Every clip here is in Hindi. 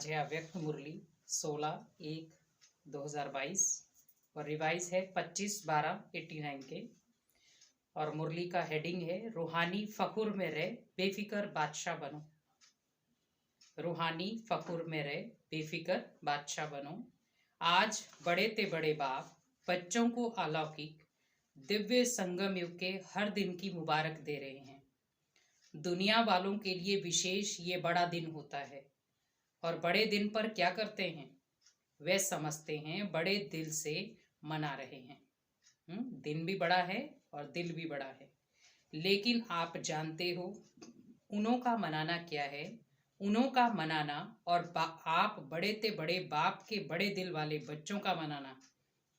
आज है अव्यक्त मुरली 16/1/2022 और रिवाइज है 25/12/89 के। और मुरली का हेडिंग है रूहानी फखुर में रहे बेफिक्र बादशाह बनो। रूहानी फखुर में रहे बेफिक्र बादशाह बनो। आज बड़े ते बड़े बाप बच्चों को अलौकिक दिव्य संगम युग के हर दिन की मुबारक दे रहे हैं। दुनिया वालों के लिए विशेष ये बड़ा दिन होता है और बड़े दिन पर क्या करते हैं, वे समझते हैं बड़े दिल से मना रहे हैं। दिन भी बड़ा है और दिल भी बड़ा है, लेकिन आप जानते हो उन्हों का मनाना क्या है। उन्हों का मनाना और आप बड़े ते बड़े बाप के बड़े दिल वाले बच्चों का मनाना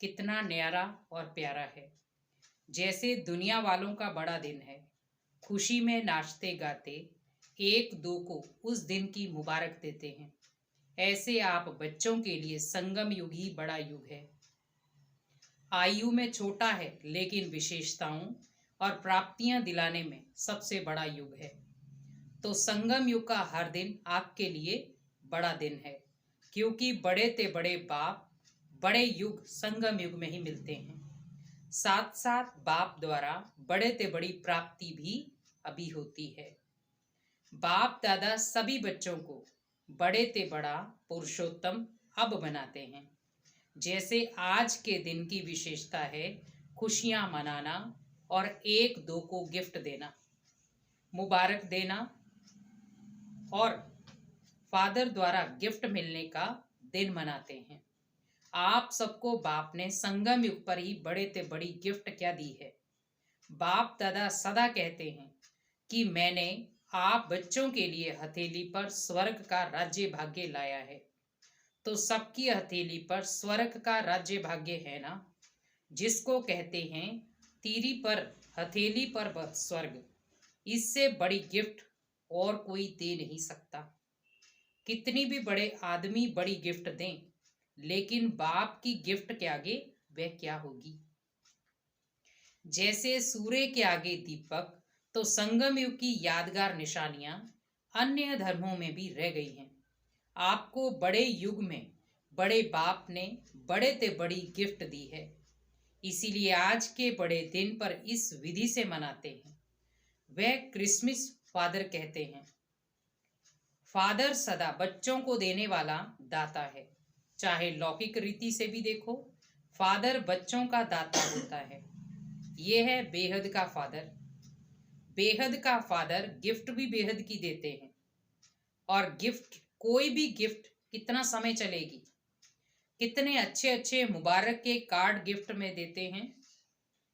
कितना न्यारा और प्यारा है। जैसे दुनिया वालों का बड़ा दिन है, खुशी में नाचते गाते एक दो को उस दिन की मुबारक देते हैं, ऐसे आप बच्चों के लिए संगम युग ही बड़ा युग है। आयु में छोटा है लेकिन विशेषताओं और प्राप्तियां दिलाने में सबसे बड़ा युग है। तो संगम युग का हर दिन आपके लिए बड़ा दिन है, क्योंकि बड़े ते बड़े बाप बड़े युग संगम युग में ही मिलते हैं। साथ साथ बाप द्वारा बड़े ते बड़ी प्राप्ति भी अभी होती है। बाप दादा सभी बच्चों को बड़े ते बड़ा पुरुषोत्तम अब बनाते हैं। जैसे आज के दिन की विशेषता है खुशियां मनाना और एक दो को गिफ्ट देना, मुबारक देना और फादर द्वारा गिफ्ट मिलने का दिन मनाते हैं। आप सबको बाप ने संगम युग पर ही बड़े ते बड़ी गिफ्ट क्या दी है। बाप दादा सदा कहते हैं कि मैंने आप बच्चों के लिए हथेली पर स्वर्ग का राज्य भाग्य लाया है। तो सबकी हथेली पर स्वर्ग का राज्य भाग्य है ना, जिसको कहते हैं तीरी पर हथेली पर स्वर्ग। इससे बड़ी गिफ्ट और कोई दे नहीं सकता। कितनी भी बड़े आदमी बड़ी गिफ्ट दें, लेकिन बाप की गिफ्ट के आगे वह क्या होगी। जैसे सूर्य के आगे दीपक, तो संगम युग की यादगार निशानियां अन्य धर्मों में भी रह गई हैं। आपको बड़े युग में बड़े बाप ने बड़े ते बड़ी गिफ्ट दी है, इसीलिए आज के बड़े दिन पर इस विधि से मनाते हैं। वह क्रिसमस फादर कहते हैं। फादर सदा बच्चों को देने वाला दाता है। चाहे लौकिक रीति से भी देखो, फादर बच्चों का दाता होता है। यह है बेहद का फादर। बेहद का फादर गिफ्ट भी बेहद की देते हैं। और गिफ्ट, कोई भी गिफ्ट कितना समय चलेगी। कितने अच्छे अच्छे मुबारक के कार्ड गिफ्ट में देते हैं,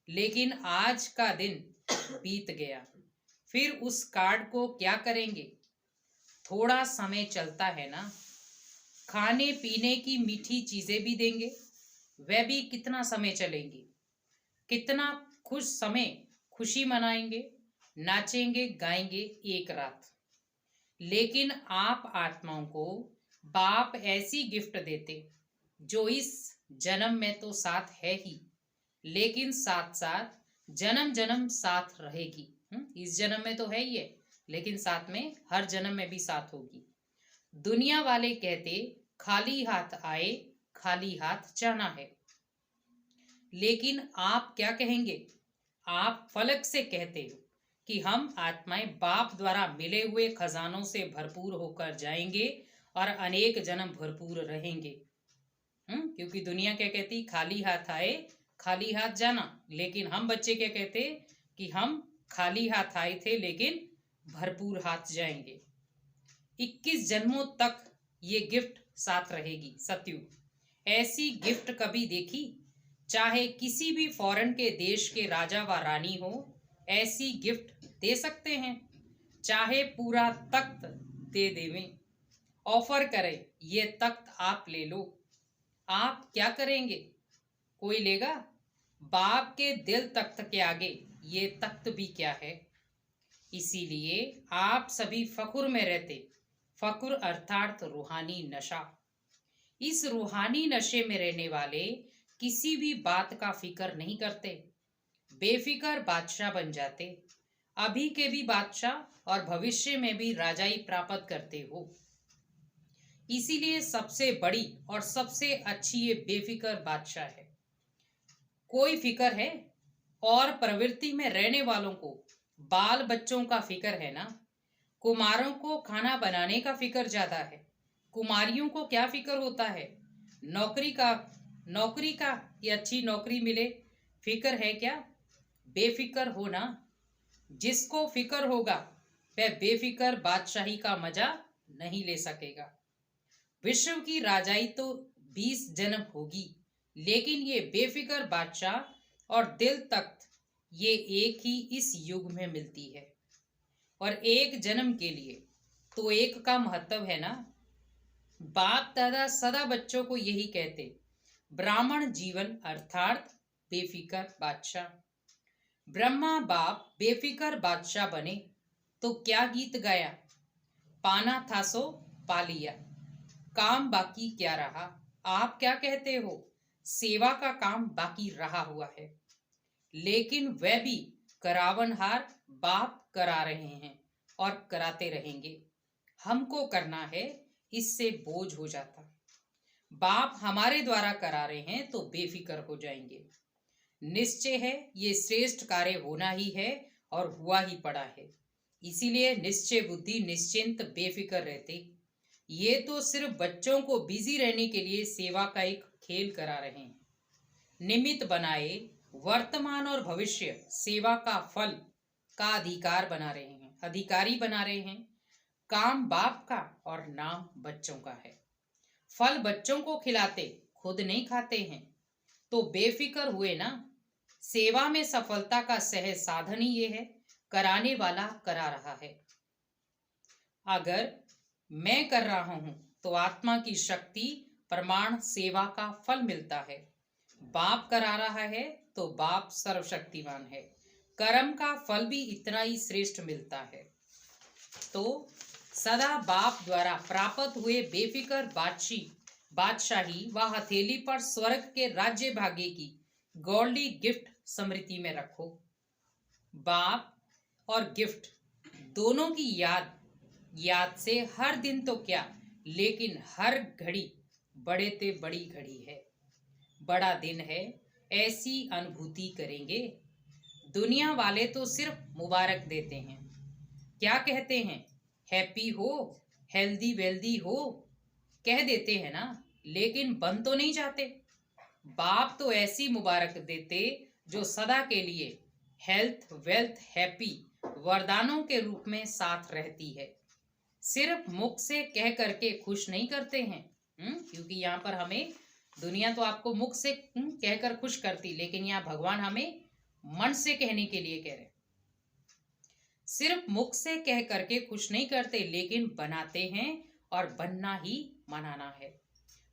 लेकिन आज का दिन बीत गया, फिर उस कार्ड को क्या करेंगे। थोड़ा समय चलता है ना। खाने पीने की मीठी चीजें भी देंगे, वह भी कितना समय चलेंगी। कितना खुश समय खुशी मनाएंगे, नाचेंगे गाएंगे एक रात। लेकिन आप आत्माओं को बाप ऐसी गिफ्ट देते जो इस जन्म में तो साथ है ही, लेकिन साथ साथ जन्म जन्म साथ रहेगी। इस जन्म में तो है ही है, लेकिन साथ में हर जन्म में भी साथ होगी। दुनिया वाले कहते खाली हाथ आए खाली हाथ जाना है, लेकिन आप क्या कहेंगे। आप फलक से कहते हो कि हम आत्माएं बाप द्वारा मिले हुए खजानों से भरपूर होकर जाएंगे और अनेक जन्म भरपूर रहेंगे। क्योंकि दुनिया क्या कहती, खाली हाथ आए खाली हाथ जाना, लेकिन हम बच्चे क्या कहते कि हम खाली हाथ आए थे लेकिन भरपूर हाथ जाएंगे। 21 जन्मों तक ये गिफ्ट साथ रहेगी। सतयुग ऐसी गिफ्ट कभी देखी। चाहे किसी भी फॉरेन के देश के राजा व रानी हो, ऐसी गिफ्ट दे सकते हैं। चाहे पूरा तख्त दे देवें, ऑफर करें ये तख्त आप ले लो, आप क्या करेंगे। कोई लेगा। बाप के दिल तख्त के आगे ये तख्त भी क्या है। इसीलिए आप सभी फकुर में रहते। फकुर अर्थात रूहानी नशा। इस रूहानी नशे में रहने वाले किसी भी बात का फिक्र नहीं करते, बेफिक्र बादशाह बन जाते। अभी के भी बादशाह और भविष्य में भी राजाई प्राप्त करते हो। इसीलिए सबसे बड़ी और सबसे अच्छी ये बेफिक्र बादशाह है। कोई फिक्र है? और प्रवृत्ति में रहने वालों को बाल बच्चों का फिक्र है ना। कुमारों को खाना बनाने का फिक्र ज्यादा है। कुमारियों को क्या फिक्र होता है? नौकरी का। नौकरी का कि अच्छी नौकरी मिले, फिक्र है क्या? बेफिक्र हो ना। जिसको फिक्र होगा वह बेफिक्र बादशाही का मजा नहीं ले सकेगा। विश्व की राजाई तो 20 जन्म होगी, लेकिन ये बेफिक्र बादशाह और दिल तख्त ये एक ही इस युग में मिलती है। और एक जन्म के लिए तो एक का महत्व है ना। बाप दादा सदा बच्चों को यही कहते, ब्राह्मण जीवन अर्थात बेफिक्र बादशाह। ब्रह्मा बाप बेफिक्र बादशाह बने तो क्या गीत गाया, पाना था सो पा लिया, काम बाकी क्या रहा। आप क्या कहते हो? सेवा का काम बाकी रहा हुआ है। लेकिन वह भी करावनहार बाप करा रहे हैं और कराते रहेंगे। हमको करना है, इससे बोझ हो जाता। बाप हमारे द्वारा करा रहे हैं तो बेफिक्र हो जाएंगे। निश्चय है ये श्रेष्ठ कार्य होना ही है और हुआ ही पड़ा है। इसीलिए निश्चय बुद्धि निश्चिंत बेफिक्र रहते। ये तो सिर्फ बच्चों को बिजी रहने के लिए सेवा का एक खेल करा रहे हैं। निमित्त बनाए वर्तमान और भविष्य सेवा का फल का अधिकार बना रहे हैं, अधिकारी बना रहे हैं। काम बाप का और नाम बच्चों का है। फल बच्चों को खिलाते, खुद नहीं खाते हैं, तो बेफिक्र हुए ना। सेवा में सफलता का सहज साधन ही ये है, कराने वाला करा रहा है। अगर मैं कर रहा हूं तो आत्मा की शक्ति प्रमाण सेवा का फल मिलता है। बाप करा रहा है तो बाप सर्वशक्तिमान है, कर्म का फल भी इतना ही श्रेष्ठ मिलता है। तो सदा बाप द्वारा प्राप्त हुए बेफिक्र बादशाही व हथेली पर स्वर्ग के राज्य भाग्य की गॉडली गिफ्ट स्मृति में रखो। बाप और गिफ्ट दोनों की याद से हर दिन तो क्या, लेकिन हर घड़ी बड़े ते बड़ी घड़ी है, बड़ा दिन है, ऐसी अनुभूति करेंगे। दुनिया वाले तो सिर्फ मुबारक देते हैं। क्या कहते हैं? हैप्पी हो, हेल्दी वेल्दी हो, कह देते हैं ना, लेकिन बन तो नहीं जाते। बाप तो ऐसी मुबारक देते जो सदा के लिए हेल्थ वेल्थ हैप्पी वरदानों के रूप में साथ रहती है। सिर्फ मुख से कह करके खुश नहीं करते हैं। क्योंकि यहाँ पर हमें दुनिया तो आपको मुख से कहकर खुश करती, लेकिन यहाँ भगवान हमें मन से कहने के लिए कह रहे। सिर्फ मुख से कह करके खुश नहीं करते, लेकिन बनाते हैं और बनना ही मनाना है।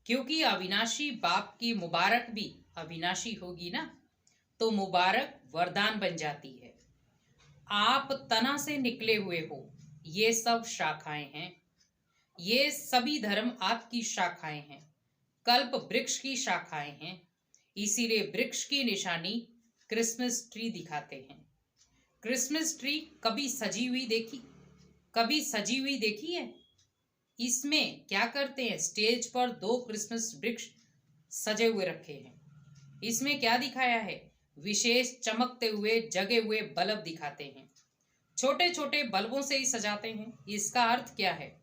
क्योंकि अविनाशी बाप की मुबारक भी अविनाशी होगी ना, तो मुबारक वरदान बन जाती है। आप तना से निकले हुए हो, ये सब शाखाएं हैं। ये सभी धर्म आपकी शाखाएं हैं, कल्प वृक्ष की शाखाएं हैं। इसीलिए वृक्ष की निशानी क्रिसमस ट्री दिखाते हैं। क्रिसमस ट्री कभी सजी हुई देखी है? इसमें क्या करते हैं? स्टेज पर 2 क्रिसमस वृक्ष सजे हुए रखे हैं। इसमें क्या दिखाया है? विशेष चमकते हुए जगे हुए बल्ब दिखाते हैं। छोटे छोटे बल्बों से ही सजाते हैं। इसका अर्थ क्या है?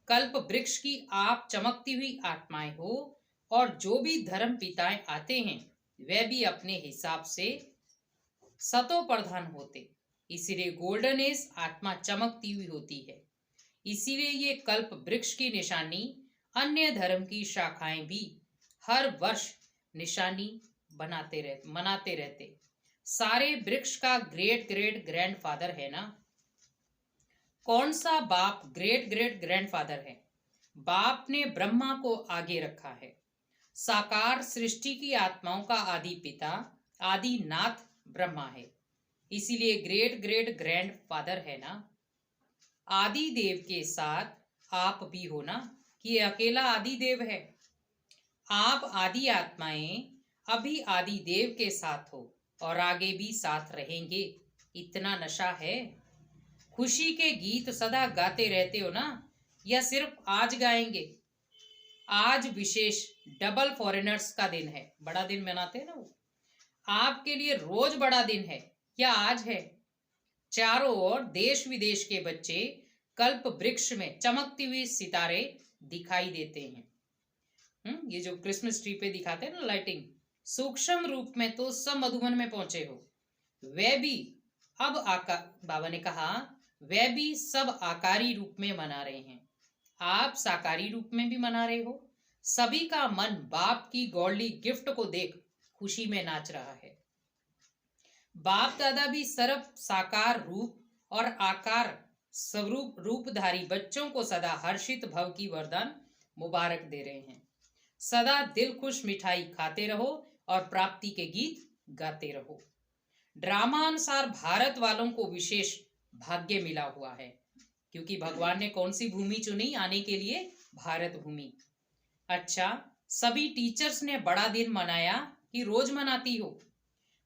कल्प वृक्ष की आप चमकती हुई आत्माएं हो, और जो भी धर्म पिताएं आते हैं वे भी अपने हिसाब से सतो प्रधान होते। इसीलिए गोल्डन एज आत्मा चमकती हुई होती है। इसीलिए ये कल्प वृक्ष की निशानी अन्य धर्म की शाखाएं भी हर वर्ष निशानी मनाते रहते। सारे वृक्ष का ग्रेट ग्रेट ग्रैंडफादर है ना। कौन सा बाप ग्रेट ग्रेट ग्रैंडफादर है? बाप ने ब्रह्मा को आगे रखा है। साकार सृष्टि की आत्माओं का आदि पिता आदि नाथ ब्रह्मा है। इसीलिए ग्रेट ग्रेट ग्रैंडफादर है ना। आदि देव के साथ आप भी हो ना, कि अकेला आदि देव है। आप आदि आत्माएं अभी आदि देव के साथ हो और आगे भी साथ रहेंगे। इतना नशा है। खुशी के गीत सदा गाते रहते हो ना, या सिर्फ आज गाएंगे? आज विशेष डबल फॉरेनर्स का दिन है। बड़ा दिन मनाते हैं ना वो। आपके लिए रोज बड़ा दिन है या आज है? चारों ओर देश विदेश के बच्चे कल्प वृक्ष में चमकती हुई सितारे दिखाई देते हैं। ये जो क्रिसमस ट्री पे दिखाते हैं ना लाइटिंग, सूक्ष्म रूप में तो सब मधुबन में पहुंचे हो। वे भी अब बाबा ने कहा, वे भी सब आकारी रूप में मना रहे हैं, आप साकारी रूप में भी मना रहे हो। सभी का मन बाप की गॉडली गिफ्ट को देख खुशी में नाच रहा है। बाप दादा भी सर्व साकार रूप और आकार स्वरूप रूपधारी बच्चों को सदा हर्षित भव की वरदान मुबारक दे रहे हैं। सदा दिल खुश मिठाई खाते रहो और प्राप्ति के गीत गाते रहो। ड्रामा अनुसार भारत वालों को विशेष भाग्य मिला हुआ है, क्योंकि भगवान ने कौन सी भूमि चुनी आने के लिए? भारत भूमि। अच्छा, सभी टीचर्स ने बड़ा दिन मनाया कि रोज मनाती हो?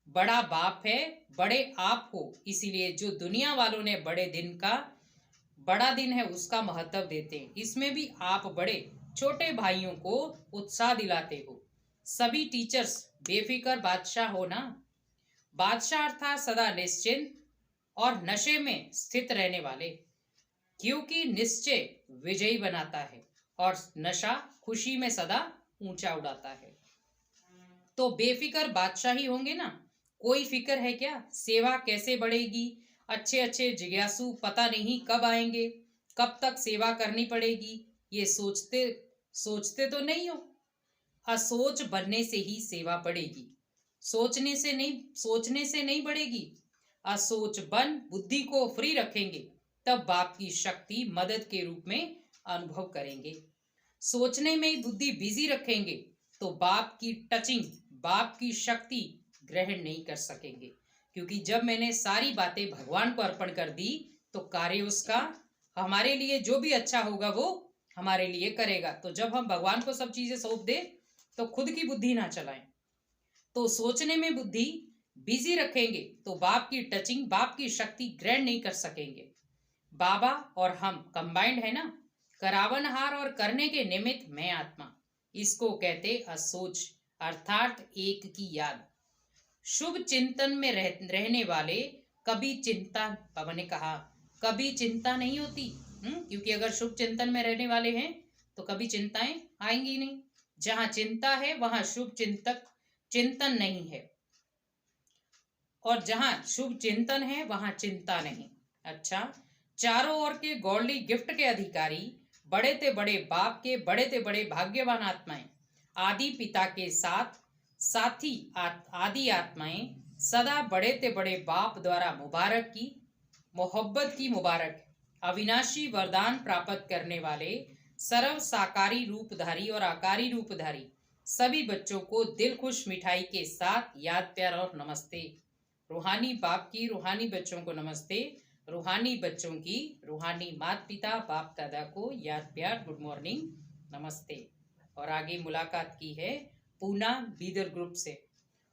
बड़ा बाप है, बड़े आप हो, इसीलिए जो दुनिया वालों ने बड़े दिन का बड़ा दिन है उसका महत्व देते हैं, इसमें भी आप बड़े छोटे भाइयों को उत्साह दिलाते हो। सभी टीचर्स बेफिक्र बादशाह हो ना। बादशाह अर्थात सदा निश्चिंत और नशे में स्थित रहने वाले, क्योंकि निश्चय विजयी बनाता है और नशा खुशी में सदा ऊंचा उड़ाता है। तो बेफिक्र बादशाह ही होंगे ना। कोई फिक्र है क्या? सेवा कैसे बढ़ेगी? अच्छे अच्छे जिज्ञासु पता नहीं कब आएंगे, कब तक सेवा करनी पड़ेगी, ये सोचते सोचते तो नहीं हो। असोच बनने से ही सेवा बढ़ेगी, सोचने से नहीं बढ़ेगी। असोच बन बुद्धि को फ्री रखेंगे, तब बाप की शक्ति मदद के रूप में अनुभव करेंगे। सोचने में ही बुद्धि बिजी रखेंगे तो बाप की टचिंग, बाप की शक्ति ग्रहण नहीं कर सकेंगे, क्योंकि जब मैंने सारी बातें भगवान को अर्पण कर दी तो कार्य उसका हमारे लिए जो भी अच्छा होगा वो हमारे लिए करेगा। तो जब हम भगवान को सब चीजें सौंप दे तो खुद की बुद्धि ना चलाएं। तो सोचने में बुद्धि बिजी रखेंगे तो बाप की टचिंग, बाप की शक्ति ग्रहण नहीं कर सकेंगे। बाबा और हम कंबाइंड है ना, करावनहार और करने के निमित्त मैं आत्मा, इसको कहते असोच अर्थात एक की याद। शुभ चिंतन में रहने वाले कभी चिंता, बाबा ने कहा कभी चिंता नहीं होती। क्योंकि अगर शुभ चिंतन में रहने वाले हैं तो कभी चिंताएं आएंगी नहीं। जहां चिंता है वहां शुभ चिंतन नहीं है, और जहां शुभ चिंतन है वहां चिंता नहीं। अच्छा, चारों ओर के गॉडली गिफ्ट के अधिकारी बड़े ते बड़े बाप के बड़े ते बड़े भाग्यवान आत्माएं, आदि पिता के साथ साथी आदि आत्माएं सदा बड़े ते बड़े बाप द्वारा मुबारक की मोहब्बत की मुबारक अविनाशी वरदान प्राप्त करने वाले सर्व साकारी रूपधारी और आकारी रूपधारी सभी बच्चों को दिल खुश मिठाई के साथ याद प्यार और नमस्ते। रूहानी बाप की रूहानी बच्चों को नमस्ते, रूहानी बच्चों की रूहानी माता पिता बाप दादा को याद प्यार गुड मॉर्निंग नमस्ते। और आगे मुलाकात की है पूना बीदर ग्रुप से।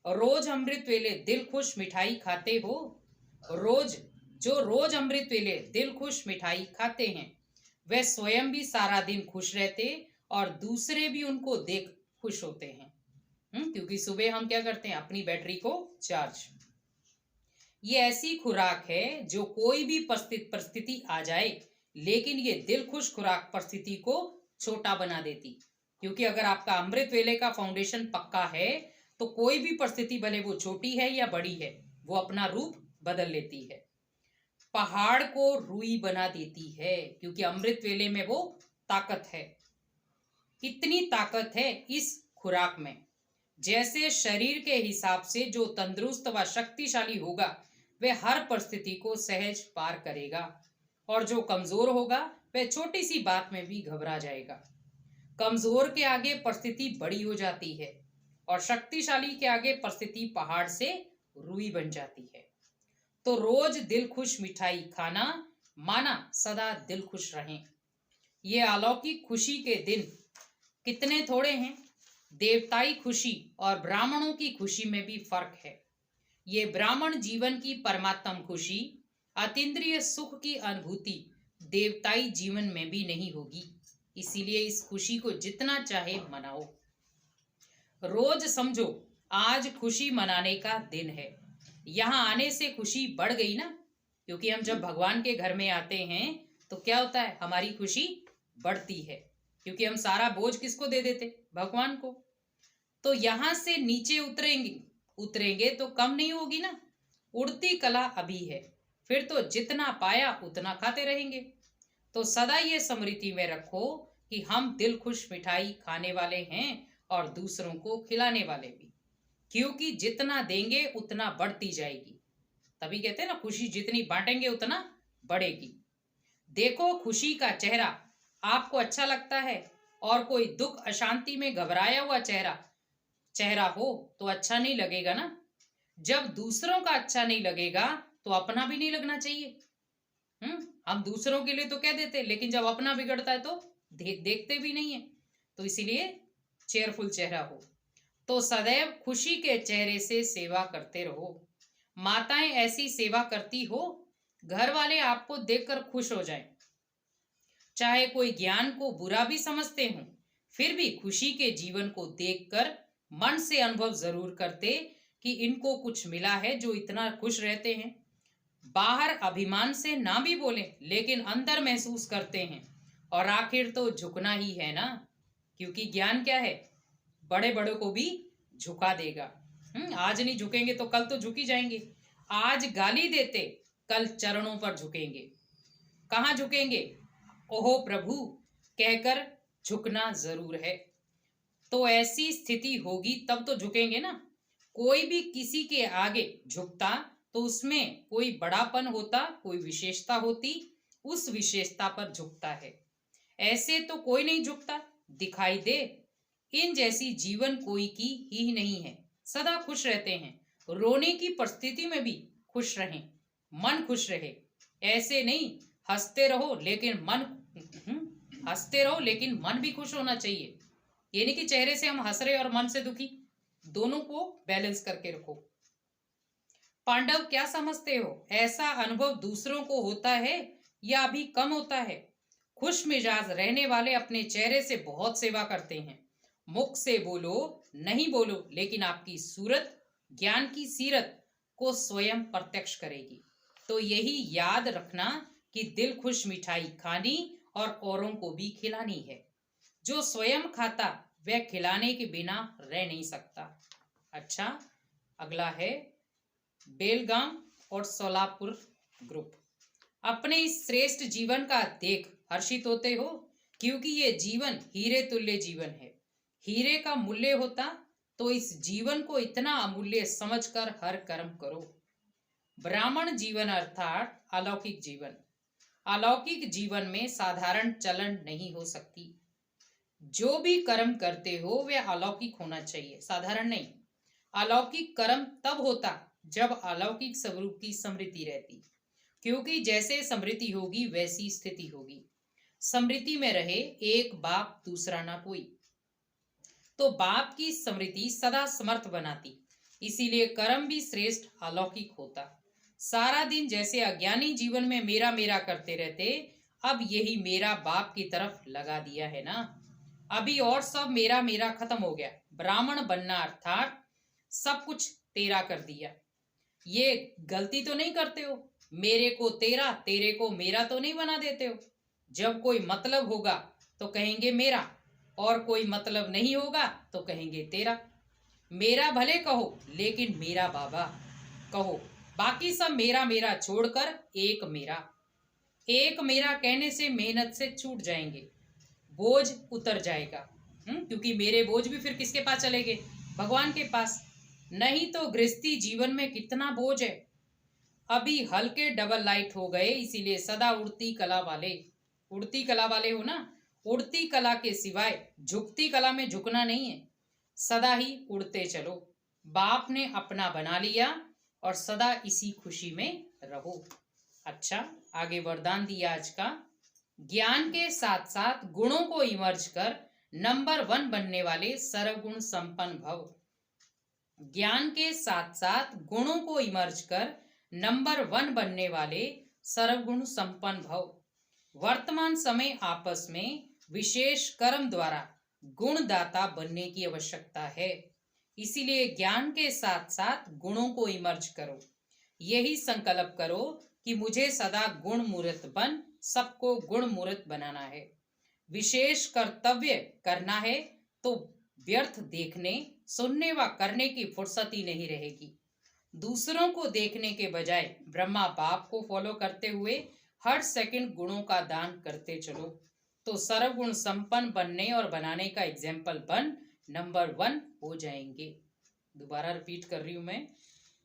रोज अमृत वेले दिल खुश मिठाई खाते हो? रोज अमृत वेले दिल खुश मिठाई खाते हैं वे स्वयं भी सारा दिन खुश रहते और दूसरे भी उनको देख खुश होते हैं। क्योंकि सुबह हम क्या करते हैं? अपनी बैटरी को चार्ज। ये ऐसी खुराक है जो कोई भी परिस्थिति आ जाए, लेकिन ये दिल खुश खुराक परिस्थिति को छोटा बना देती। क्योंकि अगर आपका अमृत वेले का फाउंडेशन पक्का है तो कोई भी परिस्थिति भले वो छोटी है या बड़ी है, वो अपना रूप बदल लेती है। पहाड़ को रुई बना देती है, क्योंकि अमृत वेले में वो ताकत है। इतनी ताकत है इस खुराक में, जैसे शरीर के हिसाब से जो तंदुरुस्त व शक्तिशाली होगा वह हर परिस्थिति को सहज पार करेगा, और जो कमजोर होगा वह छोटी सी बात में भी घबरा जाएगा। कमजोर के आगे परिस्थिति बड़ी हो जाती है और शक्तिशाली के आगे परिस्थिति पहाड़ से रुई बन जाती है। तो रोज दिल खुश मिठाई खाना माना सदा दिल खुश रहें। ये अलौकिक खुशी के दिन कितने थोड़े हैं। देवताई खुशी और ब्राह्मणों की खुशी में भी फर्क है। ये ब्राह्मण जीवन की परमात्म खुशी, अतीन्द्रिय सुख की अनुभूति देवताई जीवन में भी नहीं होगी। इसीलिए इस खुशी को जितना चाहे मनाओ। रोज समझो आज खुशी मनाने का दिन है। यहाँ आने से खुशी बढ़ गई ना, क्योंकि हम जब भगवान के घर में आते हैं तो क्या होता है, हमारी खुशी बढ़ती है, क्योंकि हम सारा बोझ किसको दे देते, भगवान को। तो यहाँ से नीचे उतरेंगे उतरेंगे तो कम नहीं होगी ना, उड़ती कला अभी है, फिर तो जितना पाया उतना खाते रहेंगे। तो सदा ये स्मृति में रखो कि हम दिल खुश मिठाई खाने वाले हैं और दूसरों को खिलाने वाले भी, क्योंकि जितना देंगे उतना बढ़ती जाएगी। तभी कहते हैं ना, खुशी जितनी बांटेंगे उतना बढ़ेगी। देखो खुशी का चेहरा आपको अच्छा लगता है, और कोई दुख अशांति में घबराया हुआ चेहरा हो तो अच्छा नहीं लगेगा ना। जब दूसरों का अच्छा नहीं लगेगा तो अपना भी नहीं लगना चाहिए। हम दूसरों के लिए तो कह देते, लेकिन जब अपना बिगड़ता है तो देखते भी नहीं है। तो इसीलिए चेयरफुल चेहरा हो। तो सदैव खुशी के चेहरे से सेवा करते रहो। माताएं ऐसी सेवा करती हो, घर वाले आपको देखकर खुश हो जाएं। चाहे कोई ज्ञान को बुरा भी समझते हो, फिर भी खुशी के जीवन को देखकर मन से अनुभव जरूर करते कि इनको कुछ मिला है जो इतना खुश रहते हैं। बाहर अभिमान से ना भी बोले, लेकिन अंदर महसूस करते हैं। और आखिर तो झुकना ही है ना, क्योंकि ज्ञान क्या है, बड़े बड़ों को भी झुका देगा। आज नहीं झुकेंगे तो कल तो झुक ही जाएंगे। आज गाली देते, कल चरणों पर झुकेंगे। कहाँ झुकेंगे, ओहो प्रभु कहकर झुकना जरूर है। तो ऐसी स्थिति होगी तब तो झुकेंगे ना। कोई भी किसी के आगे झुकता तो उसमें कोई बड़ापन होता, कोई विशेषता होती, उस विशेषता पर झुकता है। ऐसे तो कोई नहीं झुकता, दिखाई दे। इन जैसी जीवन कोई की ही नहीं है। सदा खुश रहते हैं, रोने की परिस्थिति में भी खुश रहें, मन खुश रहे। ऐसे नहीं हंसते रहो लेकिन मन भी खुश होना चाहिए। ये नहीं कि चेहरे से हम हंस रहे और मन से दुखी, दोनों को बैलेंस करके रखो। पांडव क्या समझते हो, ऐसा अनुभव दूसरों को होता है या अभी कम होता है? खुश मिजाज रहने वाले अपने चेहरे से बहुत सेवा करते हैं। मुख से बोलो नहीं बोलो, लेकिन आपकी सूरत ज्ञान की सीरत को स्वयं प्रत्यक्ष करेगी। तो यही याद रखना कि दिल खुश मिठाई खानी और औरों को भी खिलानी है। जो स्वयं खाता वह खिलाने के बिना रह नहीं सकता। अच्छा, अगला है बेलगाम और सोलापुर ग्रुप। अपने इस श्रेष्ठ जीवन का देख हर्षित होते हो, क्योंकि ये जीवन हीरे तुल्य जीवन है। हीरे का मूल्य होता तो इस जीवन को इतना अमूल्य समझकर हर कर्म करो। ब्राह्मण जीवन अर्थात अलौकिक जीवन। अलौकिक जीवन में साधारण चलन नहीं हो सकती। जो भी कर्म करते हो वह अलौकिक होना चाहिए, साधारण नहीं। अलौकिक कर्म तब होता जब अलौकिक स्वरूप की स्मृति रहती, क्योंकि जैसे स्मृति होगी वैसी स्थिति होगी। स्मृति में रहे एक बाप दूसरा ना कोई, तो बाप की स्मृति सदा समर्थ बनाती। इसीलिए कर्म भी श्रेष्ठ अलौकिक होता। सारा दिन जैसे अज्ञानी जीवन में मेरा मेरा करते रहते, अब यही मेरा बाप की तरफ लगा दिया है ना। अभी और सब मेरा मेरा खत्म हो गया। ब्राह्मण बनना अर्थात सब कुछ तेरा कर दिया। ये गलती तो नहीं करते हो, मेरे को तेरा तेरे को मेरा तो नहीं बना देते हो। जब कोई मतलब होगा तो कहेंगे मेरा, और कोई मतलब नहीं होगा तो कहेंगे तेरा। मेरा भले कहो लेकिन मेरा बाबा कहो, बाकी सब मेरा मेरा छोड़कर एक मेरा। एक मेरा कहने से मेहनत से छूट जाएंगे, बोझ उतर जाएगा। क्योंकि मेरे बोझ भी फिर किसके पास चलेंगे, भगवान के पास। नहीं तो गृहस्थी जीवन में कितना बोझ है। अभी हल्के डबल लाइट हो गए, इसीलिए सदा उड़ती कला वाले हो ना। उड़ती कला के सिवाय झुकती कला में झुकना नहीं है, सदा ही उड़ते चलो। बाप ने अपना बना लिया और सदा इसी खुशी में रहो। अच्छा, आगे वरदान दिया आज का। ज्ञान के साथ साथ गुणों को इमर्ज कर नंबर 1 बनने वाले सर्वगुण संपन्न भव। ज्ञान के साथ साथ गुणों को इमर्ज कर नंबर 1 बनने वाले सर्वगुण संपन्न भव। वर्तमान समय आपस में विशेष कर्म द्वारा गुणदाता बनने की आवश्यकता है। इसीलिए ज्ञान के साथ साथ गुणों को इमर्ज करो। यही संकल्प करो कि मुझे सदा गुण मूर्त बन सबको गुण मूर्त बनाना है। विशेष कर्तव्य करना है तो व्यर्थ देखने, सुनने व करने की फुर्सत ही नहीं रहेगी। दूसरों को देखने के बजाय ब्रह्मा बाप को फॉलो करते हुए हर सेकंड गुणों का दान करते चलो, तो सर्वगुण संपन्न बनने और बनाने का एग्जाम्पल बन नंबर 1 हो जाएंगे। दोबारा रिपीट कर रही हूं मैं।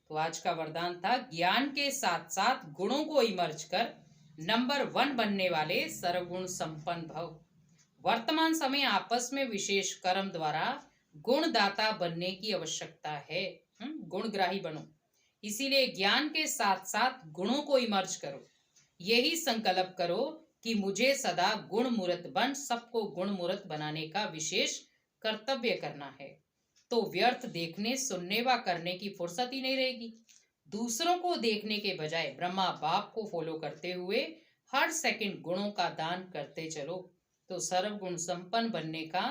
तो आज का वरदान था, ज्ञान के साथ साथ गुणों को इमर्ज कर नंबर 1 बनने वाले सर्वगुण संपन्न भव। वर्तमान समय आपस में विशेष कर्म द्वारा गुणदाता बनने की आवश्यकता है। गुणग्राही बनो। इसीलिए ज्ञान के साथ साथ गुणों को इमर्ज करो। यही संकल्प करो कि मुझे सदा गुण मूर्त बन सबको गुण मूर्त बनाने का विशेष कर्तव्य करना है, तो व्यर्थ देखने, सुनने व करने की फुर्सत ही नहीं रहेगी। दूसरों को देखने के बजाय ब्रह्मा बाप को फॉलो करते हुए हर सेकंड गुणों का दान करते चलो, तो सर्वगुण संपन्न बनने का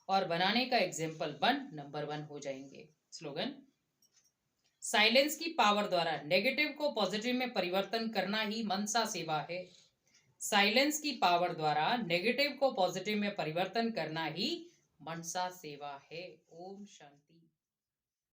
और बनाने का एग्जाम्पल बन नंबर 1 हो जाएंगे। स्लोगन, साइलेंस की पावर द्वारा नेगेटिव को पॉजिटिव में परिवर्तन करना ही मनसा सेवा है। साइलेंस की पावर द्वारा नेगेटिव को पॉजिटिव में परिवर्तन करना ही मनसा सेवा है। ओम शांति।